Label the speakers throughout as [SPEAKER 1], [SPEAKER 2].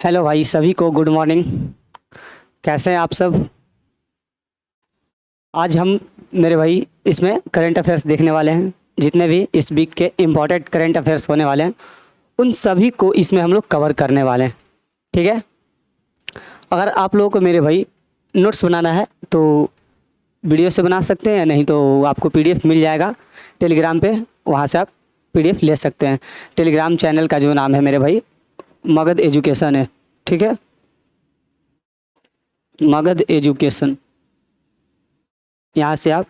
[SPEAKER 1] Hello भाई, सभी को गुड मॉर्निंग। कैसे हैं आप सब? आज हम मेरे भाई इसमें करंट अफेयर्स देखने वाले हैं। जितने भी इस वीक के इम्पोर्टेंट करंट अफेयर्स होने वाले हैं उन सभी को इसमें हम लोग कवर करने वाले हैं। ठीक है। अगर आप लोगों को मेरे भाई नोट्स बनाना है तो वीडियो से बना सकते हैं, नहीं तो आपको पीडीएफ मिल जाएगा टेलीग्राम पे, वहाँ से आप पीडीएफ ले सकते हैं। टेलीग्राम चैनल का जो नाम है मेरे भाई मगध एजुकेशन है। ठीक है, मगध एजुकेशन। यहाँ से आप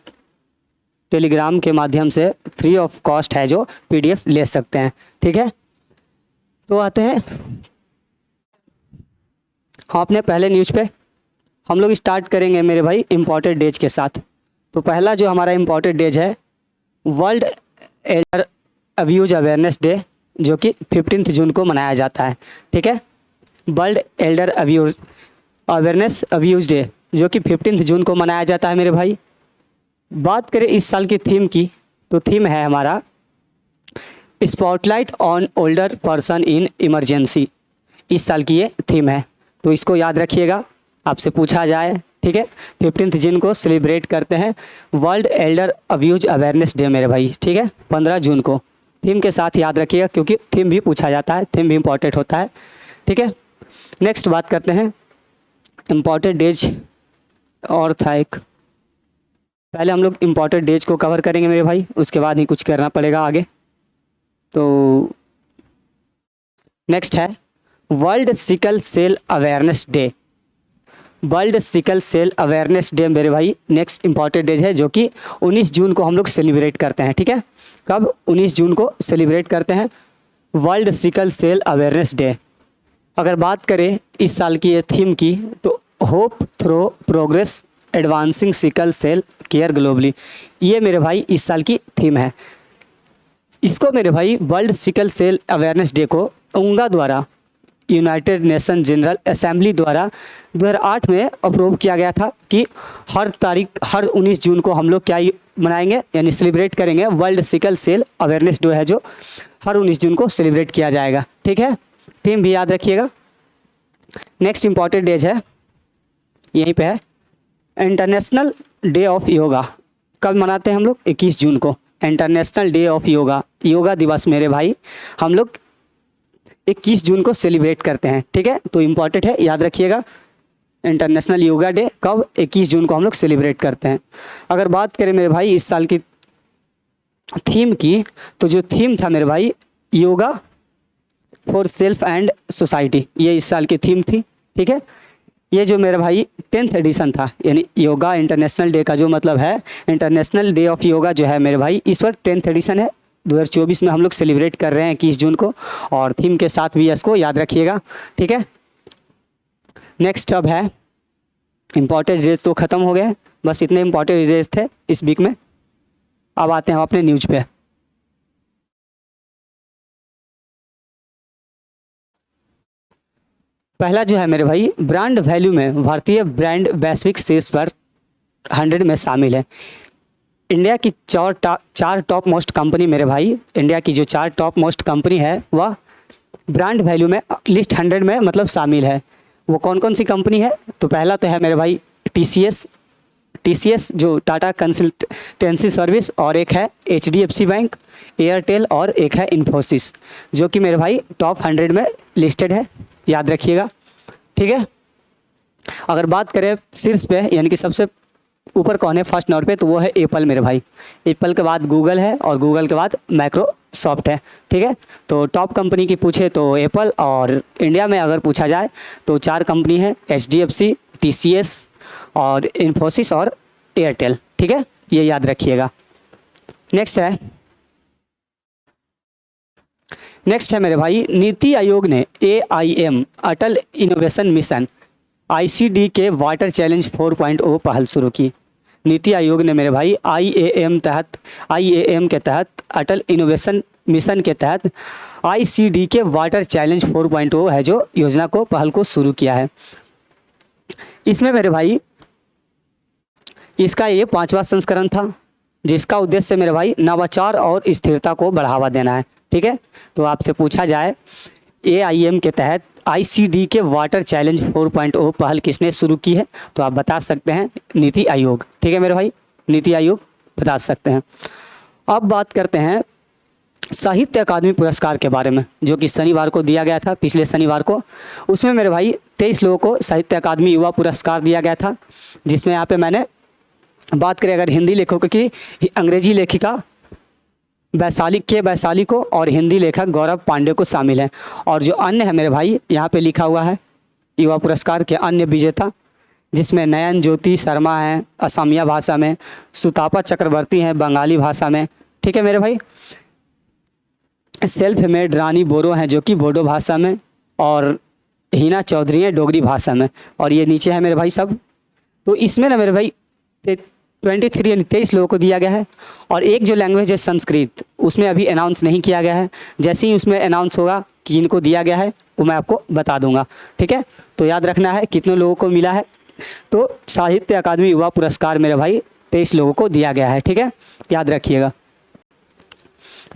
[SPEAKER 1] टेलीग्राम के माध्यम से फ्री ऑफ कॉस्ट है जो पीडीएफ ले सकते हैं। ठीक है, तो आते हैं हम अपने पहले न्यूज़ पे। हम लोग स्टार्ट करेंगे मेरे भाई इम्पोर्टेंट डेज के साथ। तो पहला जो हमारा इम्पोर्टेंट डेज है world Elder abuse awareness day, जो कि 15 जून को मनाया जाता है। ठीक है, world Elder abuse awareness abuse day जो कि 15 जून को मनाया जाता है मेरे भाई। बात करें इस साल की थीम की, तो थीम है हमारा spotlight on older person in emergency. इस साल की ये थीम है, तो इसको याद रखिएगा, आपसे पूछा जाए। ठीक है, 15 जून को सेलिब्रेट करते हैं world Elder abuse awareness day मेरे भाई। ठीक है, 15 जून को थीम के साथ याद रखिएगा, क्योंकि थीम भी पूछा जाता है, थीम भी इम्पोर्टेंट होता है। ठीक है, नेक्स्ट बात करते हैं इम्पोर्टेंट डेज। और था एक, पहले हम लोग इम्पोर्टेंट डेज को कवर करेंगे मेरे भाई, उसके बाद ही कुछ करना पड़ेगा आगे। तो नेक्स्ट है world sickle cell awareness day. World sickle cell awareness day मेरे भाई नेक्स्ट इम्पॉर्टेंट डेज है, जो कि 19 जून को हम लोग सेलिब्रेट करते हैं। ठीक है, कब? 19 जून को सेलिब्रेट करते हैं world sickle cell awareness day. अगर बात करें इस साल की ये थीम की, तो hope through progress advancing sickle cell care globally, ये मेरे भाई इस साल की थीम है। इसको मेरे भाई world sickle cell awareness day को उंगा द्वारा, यूनाइटेड नेशन जनरल असेंबली द्वारा 2008 में अप्रूव किया गया था कि हर 19 जून को हम लोग क्या मनाएंगे, यानी सेलिब्रेट करेंगे world sickle cell awareness day है, जो हर 19 जून को सेलिब्रेट किया जाएगा। ठीक है, थीम भी याद रखिएगा। नेक्स्ट इम्पॉर्टेंट डेज है, यहीं पे है इंटरनेशनल डे ऑफ योगा। कब मनाते हैं हम लोग? 21 जून को international day of yoga, yoga दिवस मेरे भाई हम लोग 21 जून को सेलिब्रेट करते हैं। ठीक है, तो इम्पॉर्टेंट है, याद रखिएगा। इंटरनेशनल योगा डे कब? 21 जून को हम लोग सेलिब्रेट करते हैं। अगर बात करें मेरे भाई इस साल की थीम की, तो जो थीम था मेरे भाई yoga for self and society, ये इस साल की थीम थी। ठीक है, ये जो मेरा भाई 10th एडिशन था, यानी योगा इंटरनेशनल डे का जो मतलब है, इंटरनेशनल डे ऑफ योगा जो है मेरे भाई इस वक्त 10th एडिशन है। 2024 में हम लोग सेलिब्रेट कर रहे हैं 21 जून को, और थीम के साथ भी इसको याद रखिएगा। ठीक है, नेक्स्ट अब है इम्पोर्टेंट डेज। तो ख़त्म हो गए, बस इतने इम्पोर्टेंट डेज थे इस वीक में। अब आते हैं हम अपने न्यूज़ पे। पहला जो है मेरे भाई ब्रांड वैल्यू में भारतीय ब्रांड वैश्विक शीर्ष पर 100 में शामिल है। इंडिया की चार टॉप मोस्ट कंपनी मेरे भाई, इंडिया की जो 4 टॉप मोस्ट कंपनी है वह ब्रांड वैल्यू में लिस्ट 100 में मतलब शामिल है। वो कौन कौन सी कंपनी है? तो पहला तो है मेरे भाई टीसीएस जो टाटा कंसल्टेंसी सर्विस, और एक है एचडीएफसी बैंक, एयरटेल, और एक है इन्फोसिस, जो कि मेरे भाई टॉप 100 में लिस्टेड है, याद रखिएगा। ठीक है, अगर बात करें शीर्ष पे, यानी कि सबसे ऊपर कौन है फर्स्ट नंबर पे, तो वो है एप्पल मेरे भाई। एप्पल के बाद गूगल है, और गूगल के बाद माइक्रोसॉफ्ट है। ठीक है, तो टॉप कंपनी की पूछे तो एप्पल, और इंडिया में अगर पूछा जाए तो 4 कंपनी है, एचडीएफसी, टीसीएस, और इन्फोसिस, और एयरटेल। ठीक है, ये याद रखिएगा। नेक्स्ट है मेरे भाई नीति आयोग ने AIM अटल इनोवेशन मिशन ICD के वाटर चैलेंज 4.0 पहल शुरू की। नीति आयोग ने मेरे भाई IAM के तहत अटल इनोवेशन मिशन के तहत ICD के वाटर चैलेंज 4.0 है जो योजना को पहल को शुरू किया है। इसमें मेरे भाई इसका ये 5वां संस्करण था, जिसका उद्देश्य मेरे भाई नवाचार और स्थिरता को बढ़ावा देना है। ठीक है, तो आपसे पूछा जाए AIM के तहत ICD के वाटर चैलेंज 4.0 पहल किसने शुरू की है? तो आप बता सकते हैं नीति आयोग। ठीक है मेरे भाई, नीति आयोग बता सकते हैं। अब बात करते हैं साहित्य अकादमी पुरस्कार के बारे में, जो कि शनिवार को दिया गया था, पिछले शनिवार को। उसमें मेरे भाई 23 लोगों को साहित्य अकादमी युवा पुरस्कार दिया गया था, जिसमें यहाँ पे मैंने बात करें अगर हिंदी लेखकों की, अंग्रेजी लेखिका वैशाली को और हिंदी लेखक गौरव पांडे को शामिल है। और जो अन्य है मेरे भाई, यहाँ पे लिखा हुआ है युवा पुरस्कार के अन्य विजेता, जिसमें नयन ज्योति शर्मा हैं असमिया भाषा में, सुतापा चक्रवर्ती हैं बंगाली भाषा में। ठीक है मेरे भाई, सेल्फ मेड रानी बोरो हैं जो कि बोडो भाषा में, और हिना चौधरी हैं डोगरी भाषा में। और ये नीचे है मेरे भाई सब। तो इसमें ना मेरे भाई 23 यानी 23 लोगों को दिया गया है। और एक जो लैंग्वेज है संस्कृत, उसमें अभी अनाउंस नहीं किया गया है। जैसे ही उसमें अनाउंस होगा कि इनको दिया गया है वो मैं आपको बता दूंगा। ठीक है, तो याद रखना है कितने लोगों को मिला है। तो साहित्य अकादमी युवा पुरस्कार मेरे भाई 23 लोगों को दिया गया है। ठीक है, याद रखिएगा।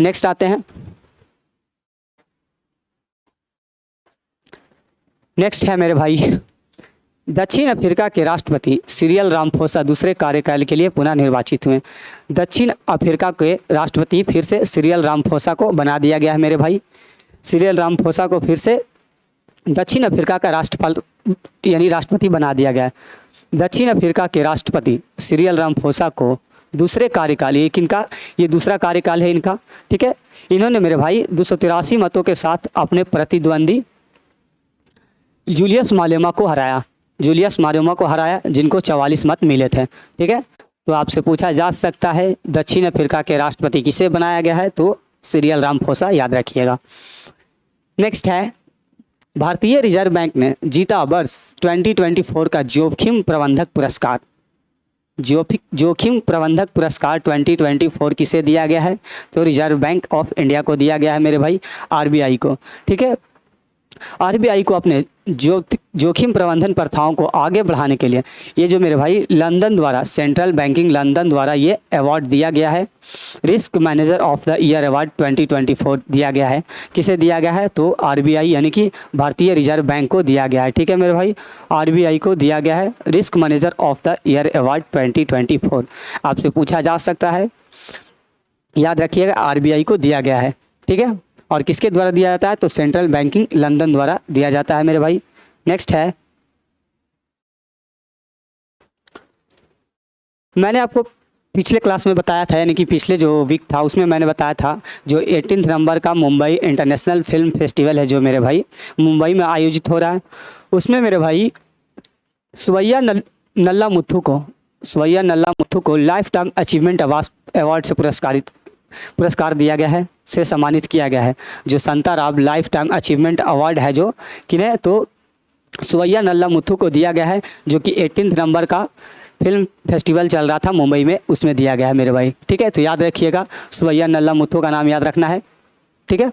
[SPEAKER 1] नेक्स्ट आते हैं, नेक्स्ट है मेरे भाई दक्षिण अफ्रीका के राष्ट्रपति सिरिल रामफोसा दूसरे कार्यकाल के लिए पुनः निर्वाचित हुए। दक्षिण अफ्रीका के राष्ट्रपति फिर से सिरिल रामफोसा को बना दिया गया है मेरे भाई। सिरिल रामफोसा को फिर से दक्षिण अफ्रीका का राष्ट्रपाल यानी राष्ट्रपति बना दिया गया है। दक्षिण अफ्रीका के राष्ट्रपति सिरिल रामफोसा को दूसरे कार्यकाल, ये किनका, ये दूसरा कार्यकाल है इनका। ठीक है, इन्होंने मेरे भाई 283 मतों के साथ अपने प्रतिद्वंदी जूलियस मालेमा को हराया। जूलियस मालेमा को हराया, जिनको 44 मत मिले थे। ठीक है, तो आपसे पूछा जा सकता है दक्षिण अफ्रीका के राष्ट्रपति किसे बनाया गया है? तो सिरिल रामफोसा, याद रखिएगा। नेक्स्ट है भारतीय रिजर्व बैंक ने जीता वर्ष 2024 का जोखिम प्रबंधक पुरस्कार। जोखिम प्रबंधक पुरस्कार 2024 किसे दिया गया है? तो रिजर्व बैंक ऑफ इंडिया को दिया गया है मेरे भाई, RBI को। ठीक है, RBI को अपने जोखिम प्रबंधन प्रथाओं को आगे बढ़ाने के लिए ये जो मेरे भाई लंदन द्वारा, सेंट्रल बैंकिंग लंदन द्वारा ये अवार्ड दिया गया है। Risk manager of the year award 2024 दिया गया है। किसे दिया गया है? तो RBI यानी कि भारतीय रिजर्व बैंक को दिया गया है। ठीक है मेरे भाई, RBI को दिया गया है risk manager of the year award 2024। आपसे पूछा जा सकता है, याद रखिएगा RBI को दिया गया है। ठीक है, और किसके द्वारा दिया जाता है? तो सेंट्रल बैंकिंग लंदन द्वारा दिया जाता है मेरे भाई। नेक्स्ट है, मैंने आपको पिछले क्लास में बताया था, यानी कि पिछले जो वीक था उसमें मैंने बताया था जो 18 नवंबर का मुंबई इंटरनेशनल फिल्म फेस्टिवल है जो मेरे भाई मुंबई में आयोजित हो रहा है, उसमें मेरे भाई सुवैया नल्ला मुथु को लाइफ टाइम अचीवमेंट अवार्ड से पुरस्कार दिया गया है, से सम्मानित किया गया है। जो Shantaram life time achievement award है जो किन्हें? तो सुवैया नल्ला मुथु को दिया गया है, जो कि 18 नवंबर का फिल्म फेस्टिवल चल रहा था मुंबई में, उसमें दिया गया है मेरे भाई। ठीक है, तो याद रखिएगा सुवैया नल्ला मुथु का नाम याद रखना है। ठीक है,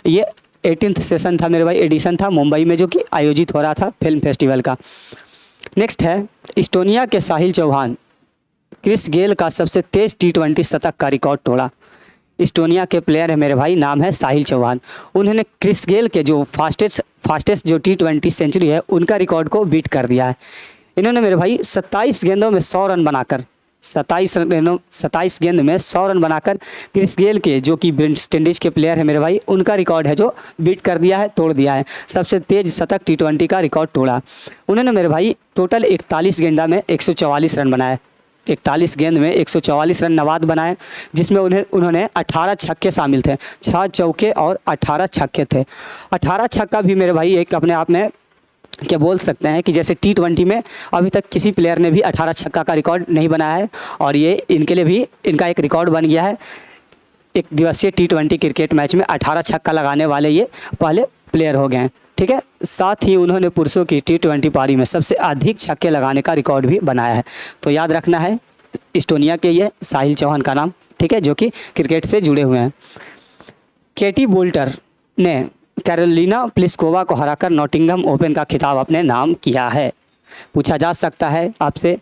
[SPEAKER 1] ये 18th सेशन था मेरे भाई, एडिशन था मुंबई में जो कि आयोजित हो रहा था फिल्म फेस्टिवल का। नेक्स्ट है इस्टोनिया के साहिल चौहान क्रिस गेल का सबसे तेज T20 शतक का रिकॉर्ड तोड़ा। इस्टोनिया के प्लेयर है मेरे भाई, नाम है साहिल चौहान। उन्होंने क्रिस गेल के जो फास्टेस्ट जो T20 सेंचुरी है उनका रिकॉर्ड को बीट कर दिया है। इन्होंने मेरे भाई 27 गेंदों में 100 रन बनाकर 27 गेंद में 100 रन बनाकर क्रिस गेल के, जो कि वेस्ट इंडीज के प्लेयर है मेरे भाई, उनका रिकॉर्ड है जो बीट कर दिया है, तोड़ दिया है। सबसे तेज शतक T20 का रिकॉर्ड तोड़ा। उन्होंने मेरे भाई टोटल 41 गेंदा में 144 रन बनाए। 41 गेंद में 144 रन नवाद बनाए, जिसमें उन्होंने 18 छक्के शामिल थे, 6 चौके और 18 छक्के थे। 18 छक्का भी मेरे भाई एक अपने आप में क्या बोल सकते हैं कि जैसे T20 में अभी तक किसी प्लेयर ने भी 18 छक्का का रिकॉर्ड नहीं बनाया है, और ये इनके लिए भी इनका एक रिकॉर्ड बन गया है। एक दिवसीय T20 क्रिकेट मैच में 18 छक्का लगाने वाले ये पहले प्लेयर हो गए हैं। ठीक है, साथ ही उन्होंने पुरुषों की T20 पारी में सबसे अधिक छक्के लगाने का रिकॉर्ड भी बनाया है। तो याद रखना है इस्टोनिया के ये साहिल चौहान का नाम, ठीक है, जो कि क्रिकेट से जुड़े हुए हैं। केटी बोल्टर ने कैरोलिना प्लिस्कोवा को हराकर नॉटिंघम ओपन का खिताब अपने नाम किया है। पूछा जा सकता है आपसे,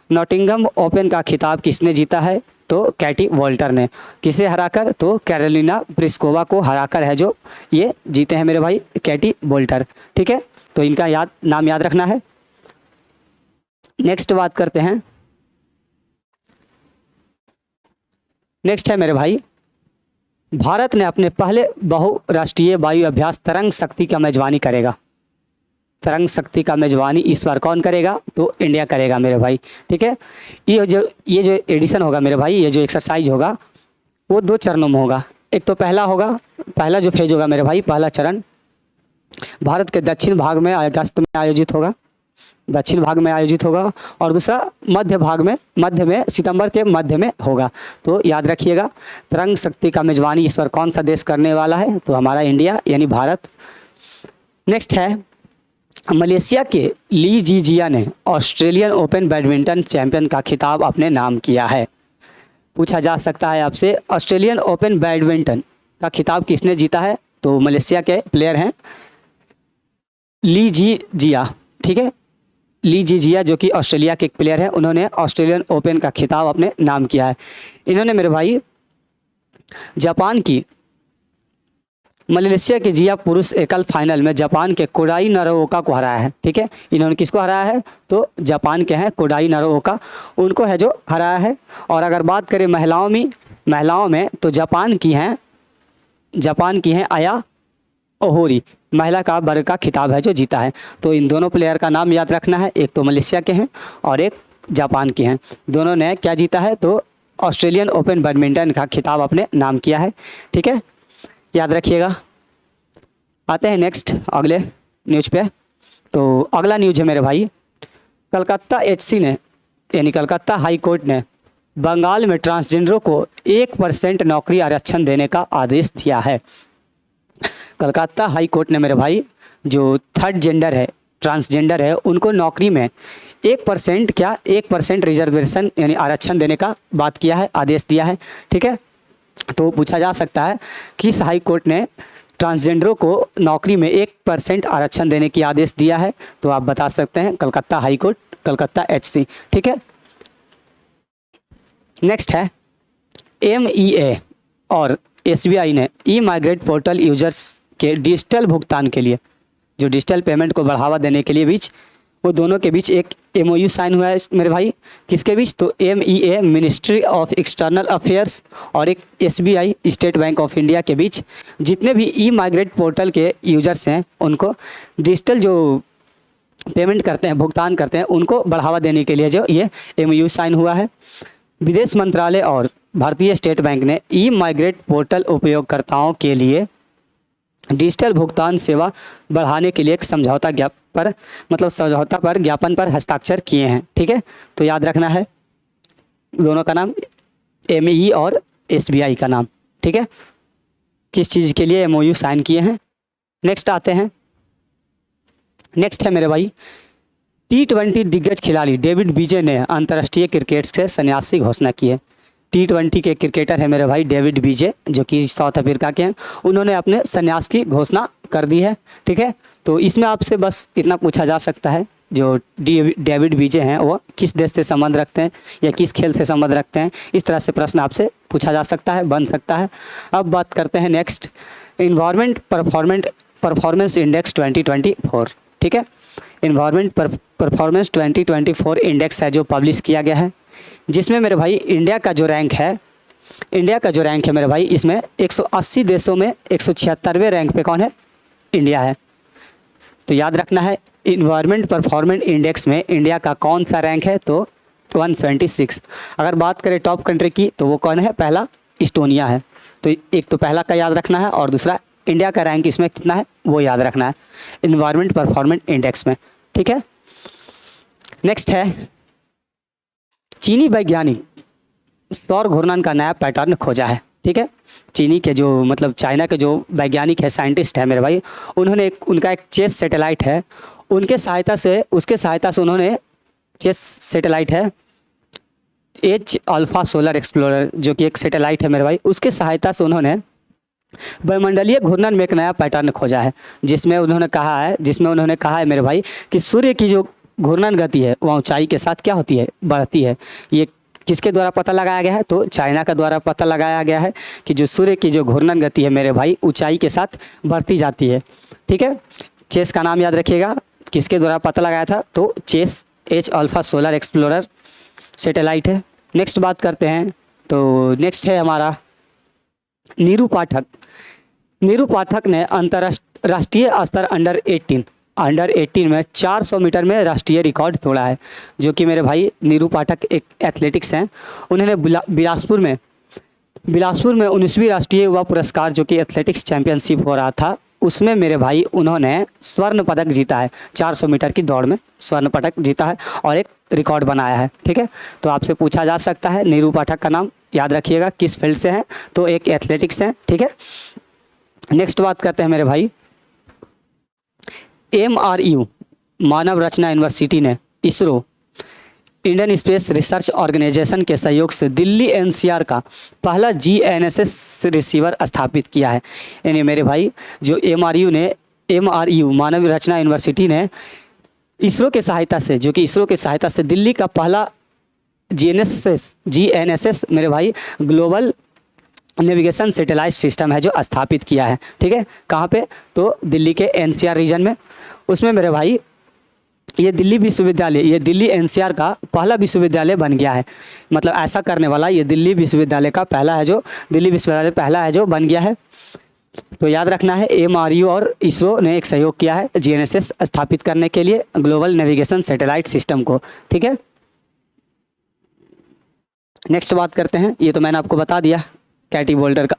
[SPEAKER 1] नॉटिंघम ओपन का खिताब किसने जीता है? तो कैटी वॉल्टर ने। किसे हराकर? तो कैरोलिना प्लिस्कोवा को हराकर है जो ये जीते हैं मेरे भाई कैटी वॉल्टर। ठीक है, तो इनका नाम याद रखना है। नेक्स्ट बात करते हैं। नेक्स्ट है मेरे भाई, भारत ने अपने पहले बहुराष्ट्रीय वायु अभ्यास तरंग शक्ति का मेजबानी करेगा। तरंग शक्ति का मेजबानी इस बार कौन करेगा? तो इंडिया करेगा मेरे भाई। ठीक है, ये जो एडिशन होगा मेरे भाई, ये जो एक्सरसाइज होगा वो 2 चरणों में होगा। एक तो पहला जो फेज होगा मेरे भाई, पहला चरण भारत के दक्षिण भाग में अगस्त में आयोजित होगा, दक्षिण भाग में आयोजित होगा, और दूसरा मध्य में सितंबर के मध्य में होगा। तो याद रखिएगा, तरंग शक्ति का मेजबानी इस बार कौन सा देश करने वाला है? तो हमारा इंडिया यानी भारत। नेक्स्ट है, मलेशिया के ली जीजिया ने ऑस्ट्रेलियन ओपन बैडमिंटन चैंपियन का खिताब अपने नाम किया है। पूछा जा सकता है आपसे, ऑस्ट्रेलियन ओपन बैडमिंटन का खिताब किसने जीता है? तो मलेशिया के प्लेयर हैं ली जीजिया। ठीक है, ली जीजिया जो कि ऑस्ट्रेलिया के एक प्लेयर हैं, उन्होंने ऑस्ट्रेलियन ओपन का खिताब अपने नाम किया है। इन्होंने मेरे भाई जापान की मलेशिया के जिया पुरुष एकल फाइनल में जापान के कोडाई नरोओका को हराया है। ठीक है, इन्होंने किसको हराया है? तो जापान के हैं कोडाई नरोओका, उनको है जो हराया है। और अगर बात करें महिलाओं में तो जापान की हैं आया ओहोरी, महिला का वर्ग का खिताब है जो जीता है। तो इन दोनों प्लेयर का नाम याद रखना है, एक तो मलेशिया के हैं और एक जापान के हैं। दोनों ने क्या जीता है? तो ऑस्ट्रेलियन ओपन बैडमिंटन का खिताब अपने नाम किया है। ठीक है, याद रखिएगा। आते हैं नेक्स्ट अगले न्यूज पे। तो अगला न्यूज है मेरे भाई, कलकत्ता एचसी ने यानी कलकत्ता हाई कोर्ट ने बंगाल में ट्रांसजेंडरों को 1% नौकरी आरक्षण देने का आदेश दिया है। कलकत्ता हाई कोर्ट ने मेरे भाई जो थर्ड जेंडर है, ट्रांसजेंडर है, उनको नौकरी में 1% रिजर्वेशन यानी आरक्षण देने का बात किया है, आदेश दिया है। ठीक है, तो पूछा जा सकता है किस हाई कोर्ट ने ट्रांसजेंडरों को नौकरी में 1% आरक्षण देने की आदेश दिया है? तो आप बता सकते हैं Calcutta high court, Calcutta HC. ठीक है, नेक्स्ट है, MEA और SBI ने ई माइग्रेट पोर्टल यूजर्स के डिजिटल भुगतान के लिए, जो डिजिटल पेमेंट को बढ़ावा देने के लिए वो दोनों के बीच एक MOU साइन हुआ है मेरे भाई। किसके बीच? तो MEA ministry of external affairs और एक SBI state bank of India के बीच। जितने भी ई माइग्रेट पोर्टल के यूजर्स हैं उनको डिजिटल जो पेमेंट करते हैं, भुगतान करते हैं, उनको बढ़ावा देने के लिए जो ये MOU साइन हुआ है। विदेश मंत्रालय और भारतीय स्टेट बैंक ने ई माइग्रेट पोर्टल उपयोगकर्ताओं के लिए डिजिटल भुगतान सेवा बढ़ाने के लिए एक समझौता पर ज्ञापन पर हस्ताक्षर किए हैं। ठीक है, तो याद रखना है दोनों का नाम, MEE और SBI का नाम। ठीक है, किस चीज़ के लिए MOU साइन किए हैं। नेक्स्ट आते हैं, नेक्स्ट है मेरे भाई, T20 दिग्गज खिलाड़ी डेविड विजय ने अंतर्राष्ट्रीय क्रिकेट से संन्यास की घोषणा की है। T20 के क्रिकेटर है मेरे भाई डेविड विजय जो कि साउथ अफ्रीका के हैं, उन्होंने अपने संन्यास की घोषणा कर दी है। ठीक है, तो इसमें आपसे बस इतना पूछा जा सकता है, जो डेविड विजय हैं वो किस देश से संबंध रखते हैं या किस खेल से संबंध रखते हैं, इस तरह से प्रश्न आपसे पूछा जा सकता है, बन सकता है। अब बात करते हैं नेक्स्ट, इन्वायरमेंट परफॉर्मेंस इंडेक्स 2024। ठीक है, इन्वायरमेंट परफॉर्मेंस 2024 इंडेक्स है जो पब्लिश किया गया है, जिसमें मेरे भाई इंडिया का जो रैंक है मेरे भाई, इसमें 180 देशों में 176वें रैंक पे कौन है? इंडिया है। तो याद रखना है इन्वायरमेंट परफॉर्मेंस इंडेक्स में इंडिया का कौन सा रैंक है? तो 176। अगर बात करें टॉप कंट्री की तो वो कौन है? पहला इस्टोनिया है। तो एक तो पहला का याद रखना है और दूसरा इंडिया का रैंक इसमें कितना है वो याद रखना है इन्वायरमेंट परफॉर्मेंस इंडेक्स में। ठीक है, नेक्स्ट है, चीनी वैज्ञानिक सौर घूर्णन का नया पैटर्न खोजा है। ठीक है, चीनी के जो चाइना के जो वैज्ञानिक है, साइंटिस्ट है मेरे भाई, उन्होंने उनका एक चेस सैटेलाइट है, उसके सहायता से उन्होंने चेस सैटेलाइट है एच अल्फा सोलर एक्सप्लोरर जो कि एक सैटेलाइट है मेरे भाई, उसके सहायता से उन्होंने वायुमंडलीय घूर्णन में एक नया पैटर्न खोजा है, जिसमें उन्होंने कहा है मेरे भाई कि सूर्य की जो घूर्णन गति है वह ऊंचाई के साथ क्या होती है? बढ़ती है। ये किसके द्वारा पता लगाया गया है? तो चाइना का द्वारा पता लगाया गया है कि जो सूर्य की जो घूर्णन गति है मेरे भाई ऊंचाई के साथ बढ़ती जाती है। ठीक है, चेस का नाम याद रखिएगा, किसके द्वारा पता लगाया था? तो CHASE H alpha solar explorer satellite है। नेक्स्ट बात करते हैं, तो नेक्स्ट है हमारा नीरू पाठक। नीरू पाठक ने अंतर्राष्ट्रीय स्तर अंडर 18 में 400 मीटर में राष्ट्रीय रिकॉर्ड तोड़ा है, जो कि मेरे भाई नीरू पाठक एक एथलेटिक्स हैं। उन्होंने बिलासपुर में 19वीं राष्ट्रीय युवा पुरस्कार जो कि एथलेटिक्स चैंपियनशिप हो रहा था, उसमें मेरे भाई उन्होंने स्वर्ण पदक जीता है। 400 मीटर की दौड़ में स्वर्ण पदक जीता है और एक रिकॉर्ड बनाया है। ठीक है, तो आपसे पूछा जा सकता है नीरू पाठक का नाम याद रखिएगा, किस फील्ड से हैं? तो एक एथलेटिक्स हैं। ठीक है, नेक्स्ट बात करते हैं मेरे भाई, MRU मानव रचना यूनिवर्सिटी ने ISRO Indian space research organisation के सहयोग से दिल्ली NCR का पहला GNSS रिसीवर स्थापित किया है। यानी मेरे भाई जो MRU मानव रचना यूनिवर्सिटी ने इसरो के सहायता से, जो कि इसरो के सहायता से दिल्ली का पहला GNSS मेरे भाई ग्लोबल नेविगेशन सैटेलाइट सिस्टम है जो स्थापित किया है। ठीक है, कहाँ पे? तो दिल्ली के NCR रीजन में। उसमें मेरे भाई ये दिल्ली NCR का पहला विश्वविद्यालय बन गया है। मतलब ऐसा करने वाला ये दिल्ली विश्वविद्यालय का पहला है जो बन गया है। तो याद रखना है MRU और इसरो ने एक सहयोग किया है GNSS स्थापित करने के लिए ग्लोबल नेविगेशन सैटेलाइट सिस्टम को। ठीक है, नेक्स्ट बात करते हैं, ये तो मैंने आपको बता दिया कैटी बोल्डर का।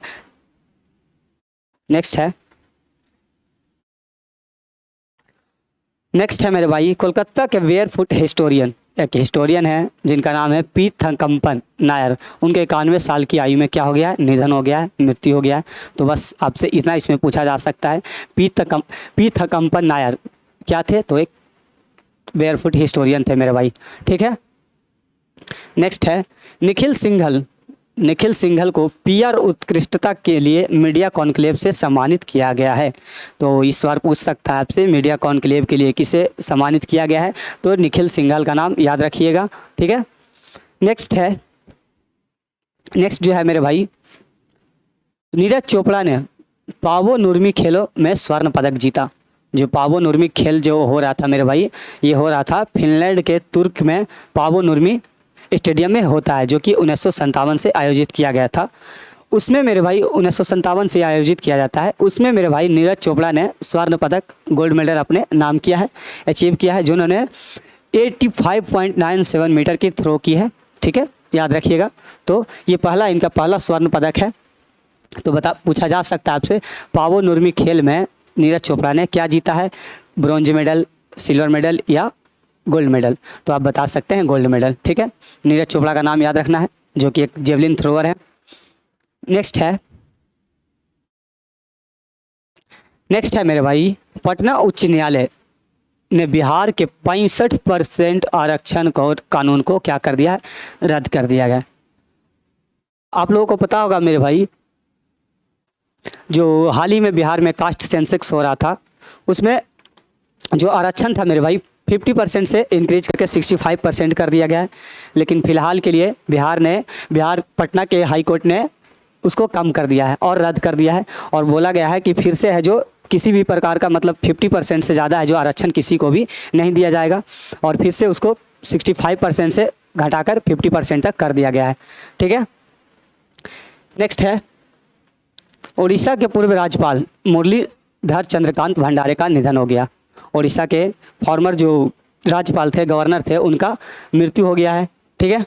[SPEAKER 1] नेक्स्ट है मेरे भाई कोलकाता के बेयरफुट हिस्टोरियन, एक हिस्टोरियन है जिनका नाम है पी थंकम्पन नायर। उनके 91 साल की आयु में क्या हो गया है? निधन हो गया है, मृत्यु हो गया है। तो बस आपसे इतना इसमें पूछा जा सकता है, पी थंकम्पन नायर क्या थे? तो एक बेयरफुट हिस्टोरियन थे मेरे भाई। ठीक है, नेक्स्ट है निखिल सिंघल को PR उत्कृष्टता के लिए मीडिया कॉन्क्लेव से सम्मानित किया गया है। तो इस बार पूछ सकता है आपसे मीडिया कॉन्क्लेव के लिए किसे सम्मानित किया गया है? तो निखिल सिंघल का नाम याद रखिएगा। ठीक है, नेक्स्ट जो है मेरे भाई नीरज चोपड़ा ने पावो नुर्मी खेलों में स्वर्ण पदक जीता। जो पावो नुर्मी खेल जो हो रहा था मेरे भाई, ये हो रहा था फिनलैंड के तुर्क में पावो नुर्मी स्टेडियम में होता है, जो कि 1957 से आयोजित किया गया था। उसमें मेरे भाई 1957 से आयोजित किया जाता है। उसमें मेरे भाई नीरज चोपड़ा ने स्वर्ण पदक गोल्ड मेडल अपने नाम किया है, अचीव किया है, जिन्होंने 85.97 मीटर की थ्रो की है। ठीक है, याद रखिएगा। तो ये इनका पहला स्वर्ण पदक है। तो पूछा जा सकता है आपसे पावो नुर्मी खेल में नीरज चोपड़ा ने क्या जीता है? ब्रॉन्ज मेडल, सिल्वर मेडल या गोल्ड मेडल? तो आप बता सकते हैं गोल्ड मेडल। ठीक है, नीरज चोपड़ा का नाम याद रखना है, जो कि एक जेवलिन थ्रोअर है। नेक्स्ट है मेरे भाई पटना उच्च न्यायालय ने बिहार के 65% आरक्षण कानून को क्या कर दिया है? रद्द कर दिया गया। आप लोगों को पता होगा मेरे भाई, जो हाल ही में बिहार में कास्ट सेंसस हो रहा था, उसमें जो आरक्षण था मेरे भाई 50% से इंक्रीज करके 65% कर दिया गया है। लेकिन फ़िलहाल के लिए बिहार पटना के हाई कोर्ट ने उसको कम कर दिया है और रद्द कर दिया है, और बोला गया है कि फिर से है जो किसी भी प्रकार का मतलब 50% से ज़्यादा है जो आरक्षण किसी को भी नहीं दिया जाएगा, और फिर से उसको 65% से घटाकर 50% तक कर दिया गया है। ठीक है, नेक्स्ट है उड़ीसा के पूर्व राज्यपाल मुरलीधर चंद्रकांत भंडारे का निधन हो गया। उड़ीसा के फॉर्मर जो राज्यपाल थे, गवर्नर थे, उनका मृत्यु हो गया है। ठीक है,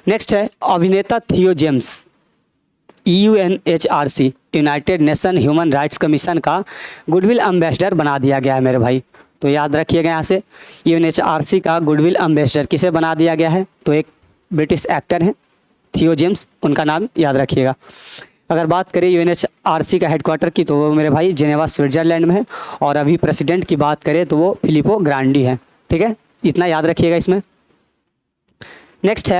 [SPEAKER 1] नेक्स्ट है अभिनेता थियो James UNHRC United nation human rights commission का गुडविल एम्बेसडर बना दिया गया है मेरे भाई। तो याद रखिएगा यहाँ से UNHRC का गुडविल एम्बेसडर किसे बना दिया गया है? तो एक ब्रिटिश एक्टर हैं थियो जेम्स, उनका नाम याद रखिएगा। अगर बात करें UNHRC का हेडक्वार्टर की, तो वो मेरे भाई जेनेवा स्विट्जरलैंड में है, और अभी प्रेसिडेंट की बात करें तो वो फिलिपो ग्रांडी है। ठीक है, इतना याद रखिएगा इसमें। नेक्स्ट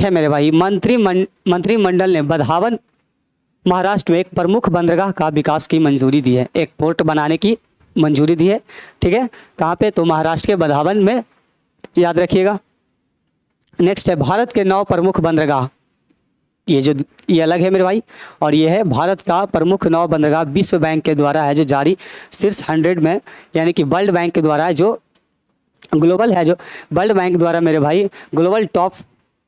[SPEAKER 1] है मेरे भाई मंत्रिमंडल ने महाराष्ट्र में एक प्रमुख बंदरगाह का विकास की मंजूरी दी है। एक पोर्ट बनाने की मंजूरी दी है, ठीक है। कहाँ पे? तो महाराष्ट्र के बंधावन में, याद रखिएगा। नेक्स्ट है भारत के 9 प्रमुख बंदरगाह। ये अलग है मेरे भाई, और ये है भारत का प्रमुख 9 बंदरगाह विश्व बैंक के द्वारा है जो जारी शीर्ष 100 में, यानी कि वर्ल्ड बैंक के द्वारा है जो ग्लोबल है, जो वर्ल्ड बैंक द्वारा मेरे भाई ग्लोबल टॉप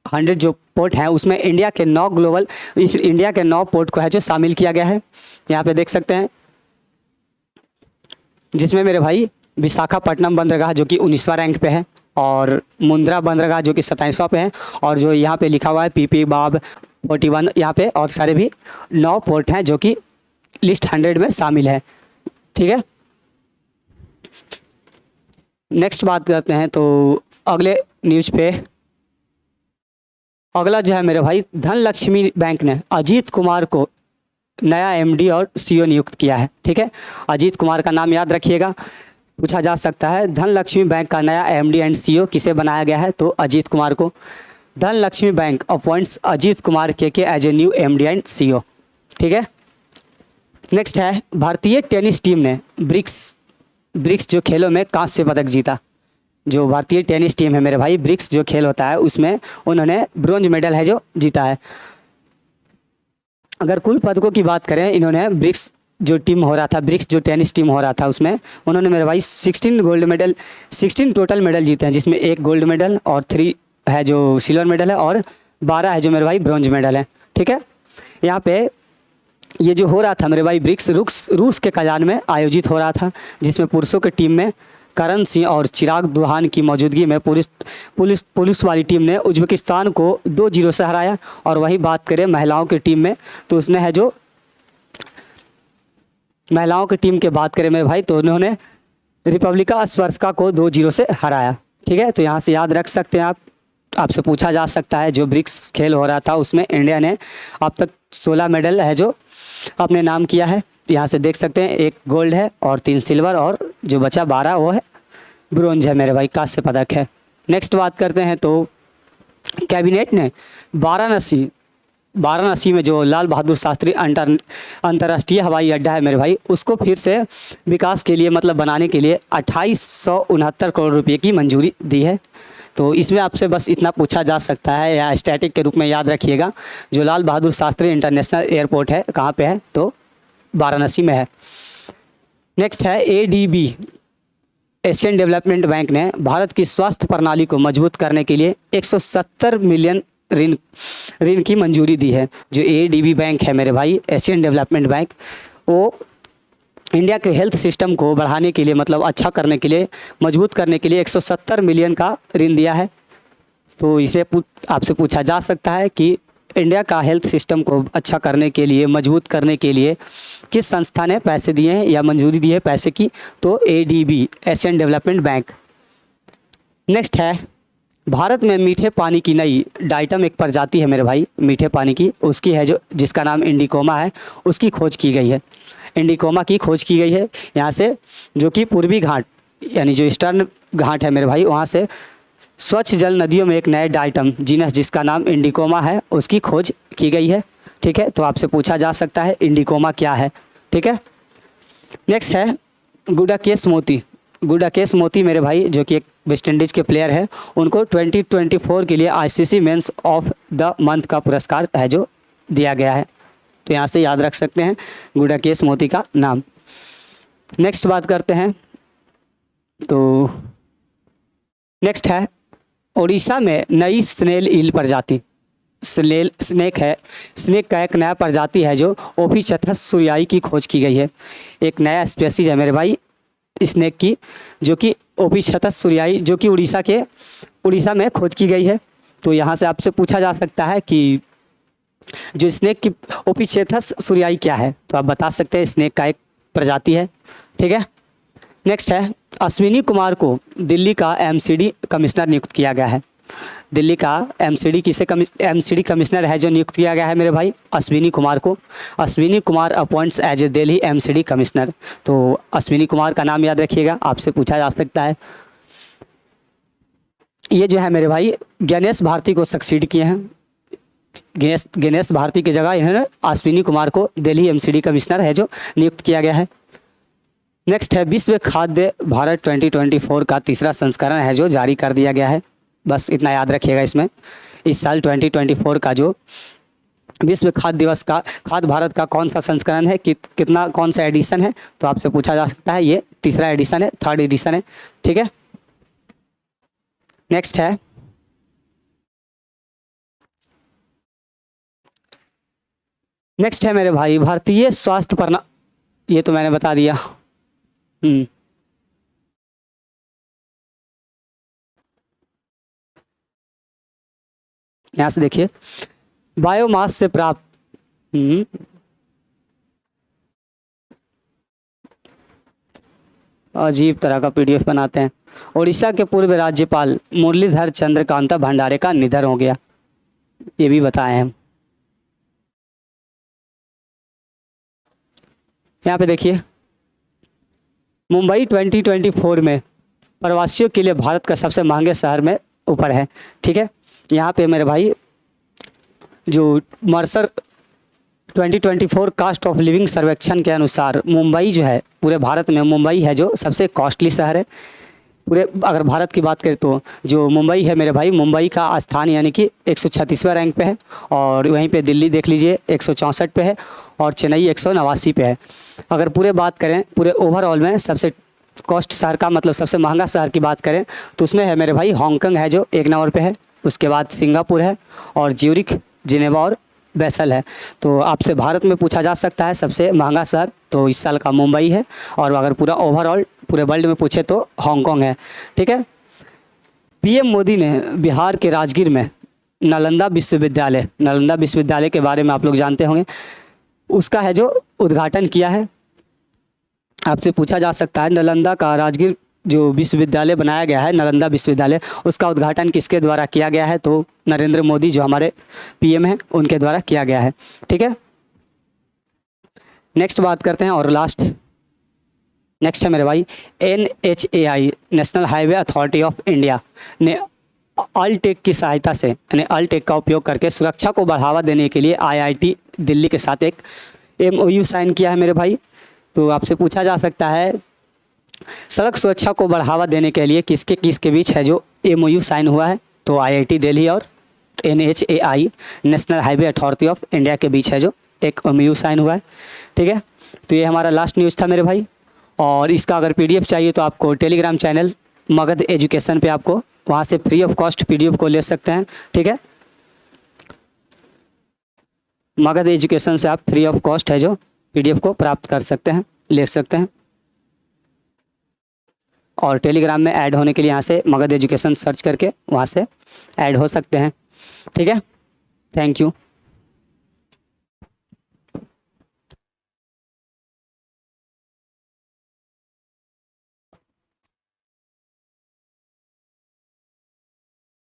[SPEAKER 1] 100 जो पोर्ट हैं उसमें इंडिया के 9 पोर्ट को है जो शामिल किया गया है। यहाँ पे देख सकते हैं, जिसमें मेरे भाई विशाखापट्टनम बंदरगाह जो कि 19वां रैंक पे है, और मुंद्रा बंदरगाह जो कि 27वां पे है, और जो यहाँ पे लिखा हुआ है पीपी बाब 41 यहाँ पे, और सारे भी 9 पोर्ट हैं जो कि लिस्ट 100 में शामिल है, ठीक है। नेक्स्ट बात करते हैं तो अगले न्यूज पे। अगला जो है मेरे भाई, धनलक्ष्मी बैंक ने अजीत कुमार को नया एमडी और सीईओ नियुक्त किया है, ठीक है। अजीत कुमार का नाम याद रखिएगा, पूछा जा सकता है। धनलक्ष्मी बैंक का नया एमडी एंड सीईओ किसे बनाया गया है? तो अजीत कुमार को। धनलक्ष्मी बैंक अपॉइंट्स अजीत कुमार के as a new MD and CEO, ठीक है। नेक्स्ट है भारतीय टेनिस टीम ने ब्रिक्स जो खेलों में कांस्य पदक जीता। जो भारतीय टेनिस टीम है मेरे भाई, ब्रिक्स जो खेल होता है उसमें उन्होंने ब्रोंज मेडल है जो जीता है। अगर कुल पदकों की बात करें, इन्होंने ब्रिक्स जो टीम हो रहा था, ब्रिक्स जो टेनिस टीम हो रहा था उसमें उन्होंने मेरे भाई 16 टोटल मेडल जीते हैं, जिसमें 1 गोल्ड मेडल और 3 है जो सिल्वर मेडल है, और 12 है जो मेरे भाई ब्रोंज मेडल है, ठीक है। यहाँ पे ये जो हो रहा था मेरे भाई ब्रिक्स रूस के कजान में आयोजित हो रहा था, जिसमें पुरुषों की टीम में करण सिंह और चिराग दुहान की मौजूदगी में पुलिस वाली टीम ने उज्बेकिस्तान को 2-0 से हराया। और वही बात करें महिलाओं की टीम में, तो उसने है जो महिलाओं की टीम के बात करें मेरे भाई, तो उन्होंने रिपब्लिका स्पर्शका को 2-0 से हराया, ठीक है। तो यहाँ से याद रख सकते हैं आप, आपसे पूछा जा सकता है जो ब्रिक्स खेल हो रहा था उसमें इंडिया ने अब तक 16 मेडल है जो अपने नाम किया है। यहाँ से देख सकते हैं 1 गोल्ड है और 3 सिल्वर, और जो बचा 12 वो है ब्रोंज है मेरे भाई, कांस्य पदक है। नेक्स्ट बात करते हैं तो कैबिनेट ने वाराणसी में जो लाल बहादुर शास्त्री अंतर्राष्ट्रीय हवाई अड्डा है मेरे भाई, उसको फिर से विकास के लिए मतलब बनाने के लिए 2869 करोड़ रुपये की मंजूरी दी है। तो इसमें आपसे बस इतना पूछा जा सकता है, या स्टैटिक के रूप में याद रखिएगा, जो लाल बहादुर शास्त्री इंटरनेशनल एयरपोर्ट है कहाँ पे है? तो वाराणसी में है। नेक्स्ट है ADB एशियन डेवलपमेंट बैंक ने भारत की स्वास्थ्य प्रणाली को मजबूत करने के लिए 170 मिलियन ऋण की मंजूरी दी है। जो ADB बैंक है मेरे भाई, एशियन डेवलपमेंट बैंक, वो इंडिया के हेल्थ सिस्टम को बढ़ाने के लिए मतलब अच्छा करने के लिए, मजबूत करने के लिए 170 मिलियन का ऋण दिया है। तो इसे आपसे पूछा जा सकता है कि इंडिया का हेल्थ सिस्टम को अच्छा करने के लिए, मजबूत करने के लिए किस संस्था ने पैसे दिए हैं या मंजूरी दी है पैसे की? तो ADB Asian development bank. Next है भारत में मीठे पानी की नई डाइटम एक प्रजाति है मेरे भाई, मीठे पानी की, उसकी है जो जिसका नाम इंडिकोमा है, उसकी खोज की गई है। इंडिकोमा की खोज की गई है यहाँ से, जो कि पूर्वी घाट यानी जो ईस्टर्न घाट है मेरे भाई, वहाँ से स्वच्छ जल नदियों में एक नए डाइटम जीनस जिसका नाम इंडिकोमा है, उसकी खोज की गई है, ठीक है। तो आपसे पूछा जा सकता है इंडिकोमा क्या है, ठीक है। नेक्स्ट है गुडाकेश मोती मेरे भाई, जो कि एक वेस्ट इंडीज़ के प्लेयर है, उनको 2024 के लिए ICC men's of the month का पुरस्कार है जो दिया गया है। तो यहाँ से याद रख सकते हैं गुडाकेश मोती का नाम। नेक्स्ट बात करते हैं तो नेक्स्ट है उड़ीसा में नई स्नेल ईल प्रजाति, स्नेक का एक नया प्रजाति है जो ओपिचथस सूर्याई की खोज की गई है। एक नया स्पेसीज है मेरे भाई स्नेक की, जो कि ओपिचथस सूर्याई, जो कि उड़ीसा में खोज की गई है। तो यहाँ से आपसे पूछा जा सकता है कि जो स्नेक की ओपिचथस सूर्याई क्या है, तो आप बता सकते हैं स्नेक का एक प्रजाति है, ठीक है। नेक्स्ट है अश्विनी कुमार को दिल्ली का MCD कमिश्नर नियुक्त किया गया है। दिल्ली का MCD कमिश्नर है जो नियुक्त किया गया है मेरे भाई अश्विनी कुमार को। Ashwini Kumar appoints as a Delhi MCD commissioner. तो अश्विनी कुमार का नाम याद रखिएगा, आपसे पूछा जा सकता है। ये जो है मेरे भाई गणेश भारती को सक्सीड किए हैं, गणेश भारती की जगह इन्होंने अश्विनी कुमार को दिल्ली MCD कमिश्नर है जो नियुक्त किया गया है। नेक्स्ट है विश्व खाद्य भारत 2024 का तीसरा संस्करण है जो जारी कर दिया गया है। बस इतना याद रखिएगा इसमें। इस साल 2024 का जो विश्व खाद्य दिवस का खाद्य भारत का कौन सा संस्करण है, कितना कौन सा एडिशन है, तो आपसे पूछा जा सकता है। ये तीसरा एडिशन है, थर्ड एडिशन है, ठीक है। नेक्स्ट है मेरे भाई भारतीय स्वास्थ्य प्रणाली, ये तो मैंने बता दिया। यहाँ से देखिए, बायोमास से प्राप्त अजीब तरह का पीडीएफ बनाते हैं। उड़ीसा के पूर्व राज्यपाल मुरलीधर चंद्रकांता भंडारे का निधन हो गया, ये भी बताए हैं। यहाँ पे देखिए, मुंबई 2024 में प्रवासियों के लिए भारत का सबसे महंगे शहर में ऊपर है, ठीक है। यहाँ पे मेरे भाई जो मर्सर 2024 कास्ट ऑफ लिविंग सर्वेक्षण के अनुसार मुंबई जो है, पूरे भारत में मुंबई है जो सबसे कॉस्टली शहर है। पूरे अगर भारत की बात करें तो जो मुंबई है मेरे भाई, मुंबई का स्थान यानी कि 136वां रैंक पे है, और वहीं पे दिल्ली देख लीजिए 164 पे है, और चेन्नई 189 पे है। अगर पूरे बात करें पूरे ओवरऑल में सबसे कॉस्ट शहर का मतलब सबसे महंगा शहर की बात करें तो उसमें है मेरे भाई हांगकांग है जो 1 नंबर पे है, उसके बाद सिंगापुर है, और ज्यूरिख, जिनेवा और बेसल है। तो आपसे भारत में पूछा जा सकता है सबसे महंगा शहर, तो इस साल का मुंबई है, और अगर पूरा ओवरऑल पूरे वर्ल्ड में पूछे तो हांगकांग है, ठीक है। पीएम मोदी ने बिहार के राजगीर में नालंदा विश्वविद्यालय के बारे में आप लोग जानते होंगे, उसका है जो उद्घाटन किया है। आपसे पूछा जा सकता है नालंदा का राजगीर जो विश्वविद्यालय बनाया गया है, नालंदा विश्वविद्यालय, उसका उद्घाटन किसके द्वारा किया गया है, तो नरेंद्र मोदी जो हमारे पीएम हैं उनके द्वारा किया गया है, ठीक है। नेक्स्ट बात करते हैं और लास्ट नेक्स्ट है मेरे भाई NHAI national highway authority of India ने अल्टेक की सहायता से यानी अल्टेक का उपयोग करके सुरक्षा को बढ़ावा देने के लिए IIT दिल्ली के साथ एक MOU साइन किया है मेरे भाई। तो आपसे पूछा जा सकता है सड़क सुरक्षा को बढ़ावा देने के लिए किसके बीच है जो MOU साइन हुआ है, तो IIT दिल्ली और NHAI national highway authority of India के बीच है जो एक MOU साइन हुआ है, ठीक है। तो ये हमारा लास्ट न्यूज़ था मेरे भाई, और इसका अगर PDF चाहिए तो आपको टेलीग्राम चैनल मगध एजुकेशन पे आपको वहाँ से फ्री ऑफ कॉस्ट PDF को ले सकते हैं, ठीक है। मगध एजुकेशन से आप फ्री ऑफ कॉस्ट है जो PDF को प्राप्त कर सकते हैं, ले सकते हैं, और टेलीग्राम में ऐड होने के लिए यहाँ से मगध एजुकेशन सर्च करके वहाँ से ऐड हो सकते हैं, ठीक है। Thank you.